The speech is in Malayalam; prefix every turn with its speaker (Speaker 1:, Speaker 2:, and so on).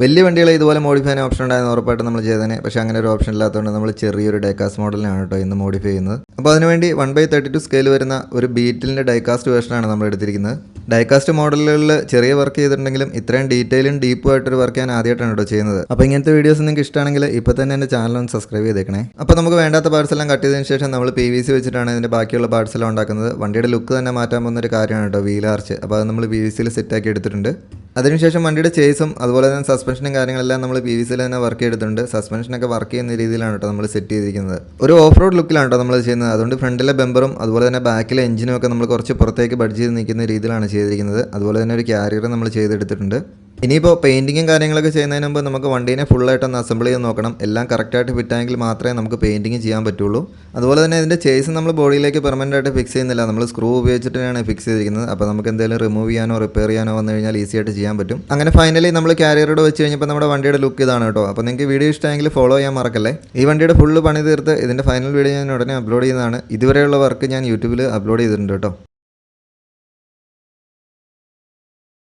Speaker 1: വലിയ വണ്ടികളെ ഇതുപോലെ മോഡിഫൈ ചെയ്യാൻ ഓപ്ഷൻ ഉണ്ടായിരുന്ന ഉറപ്പായിട്ട് നമ്മൾ ചെയ്തേനെ. പക്ഷേ അങ്ങനെ ഒരു ഓപ്ഷൻ ഇല്ലാത്തതുകൊണ്ട് നമ്മൾ ചെറിയൊരു ഡൈകാസ്റ്റ് മോഡലിനാണ് കേട്ടോ ഇന്ന് മോഡിഫൈ ചെയ്യുന്നത്. അപ്പോൾ അതിനുവേണ്ടി 1/32 സ്കെയിൽ വരുന്ന ഒരു ബീറ്റിലിൻ്റെ ഡൈകാസ്റ്റ് വേർഷനാണ് നമ്മൾ എടുത്തിരിക്കുന്നത്. ഡൈകാസ്റ്റ് മോഡലുകളിൽ ചെറിയ വർക്ക് ചെയ്തിട്ടുണ്ടെങ്കിലും ഇത്രയും ഡീറ്റെയിലും ഡീപ്പും ആയിട്ടൊരു വർക്ക് ഞാൻ ആദ്യമായിട്ടാണ് കേട്ടോ ചെയ്യുന്നത്. അപ്പോൾ ഇങ്ങനത്തെ വീഡിയോസ് നിങ്ങൾക്ക് ഇഷ്ടമാണെങ്കിൽ ഇപ്പോൾ തന്നെ എൻ്റെ ചാനൽ ഒന്ന് സബ്സ്ക്രൈബ് ചെയ്തേക്കണേ. അപ്പോൾ നമുക്ക് വേണ്ടാത്ത പാർട്സ് എല്ലാം കട്ട് ചെയ്തതിന് ശേഷം നമ്മൾ PVC വെച്ചിട്ടാണ് ഇതിൻ്റെ ബാക്കിയുള്ള പാർട്സ് എല്ലാം ഉണ്ടാക്കുന്നത്. വണ്ടിയുടെ ലുക്ക് തന്നെ മാറ്റാൻ പോകുന്ന ഒരു കാര്യമാണ് കേട്ടോ വീൽ ആർച്ച്. അപ്പോൾ അത് നമ്മൾ PVCയിൽ സെറ്റാക്കി എടുത്തിട്ടുണ്ട്. അതിനുശേഷം വണ്ടിയുടെ ചേസും അതുപോലെ തന്നെ സസ്പെൻഷനും കാര്യങ്ങളെല്ലാം നമ്മൾ PVCയിൽ തന്നെ വർക്ക് ചെയ്തിട്ടുണ്ട്. സസ്പെൻഷനൊക്കെ വർക്ക് ചെയ്യുന്ന രീതിയിലാണ് കേട്ടോ നമ്മൾ സെറ്റ് ചെയ്തിരിക്കുന്നത്. ഒരു ഓഫ് റോഡ് ലുക്കിലാണ് കേട്ടോ നമ്മൾ ചെയ്യുന്നത്. അതുകൊണ്ട് ഫ്രണ്ടിലെ ബമ്പറും അതുപോലെ തന്നെ ബാക്കിലെ എഞ്ചിനും ഒക്കെ നമ്മൾ കുറച്ച് പുറത്തേക്ക് ബഡ്ജ് ചെയ്ത് നിൽക്കുന്ന രീതിയിലാണ് ചെയ്തിരിക്കുന്നത്. അതുപോലെ തന്നെ ഒരു ക്യാരിയർ നമ്മൾ ചെയ്തെടുത്തിട്ടുണ്ട്. ഇനിയിപ്പോൾ പെയിൻറ്റിങ്ങും കാര്യങ്ങളൊക്കെ ചെയ്യുന്നതിന് മുമ്പ് നമുക്ക് വണ്ടീനെ ഫുള്ളായിട്ടൊന്ന് അസംബിൾ ചെയ്ത് നോക്കണം. എല്ലാം കറക്റ്റായിട്ട് ഫിറ്റായെങ്കിൽ മാത്രമേ നമുക്ക് പെയിൻറ്റിങ് ചെയ്യാൻ പറ്റുള്ളൂ. അതുപോലെ തന്നെ ഇതിൻ്റെ ചേസ് നമ്മൾ ബോഡിയിലേക്ക് പെർമനൻ്റ് ആയിട്ട് ഫിക്സ് ചെയ്യുന്നില്ല. നമ്മൾ സ്ക്രൂ ഉപയോഗിച്ചിട്ടാണ് ഫിക്സ് ചെയ്തിരിക്കുന്നത്. അപ്പോൾ നമുക്ക് എന്തെങ്കിലും റിമൂവ് ചെയ്യാനോ റിപ്പയർ ചെയ്യാനോ വന്നു കഴിഞ്ഞാൽ ഈസി ആയിട്ട് ചെയ്യാൻ പറ്റും. അങ്ങനെ ഫൈനലി നമ്മൾ ക്യാരിയറോട് വെച്ച് കഴിഞ്ഞപ്പോൾ നമ്മുടെ വണ്ടിയുടെ ലുക്ക് ഇതാണ് കേട്ടോ. അപ്പോൾ നിങ്ങൾക്ക് വീഡിയോ ഇഷ്ടമെങ്കിൽ ഫോളോ ചെയ്യാൻ മറക്കല്ലേ. ഈ വണ്ടിയുടെ ഫുള്ള് പണി തീർത്ത് ഇതിൻ്റെ ഫൈനൽ വീഡിയോ ഞാൻ ഉടനെ അപ്ലോഡ് ചെയ്യുന്നതാണ്. ഇതുവരെയുള്ള വർക്ക് ഞാൻ യൂട്യൂബിൽ അപ്ലോഡ് ചെയ്തിട്ടുണ്ട് കേട്ടോ.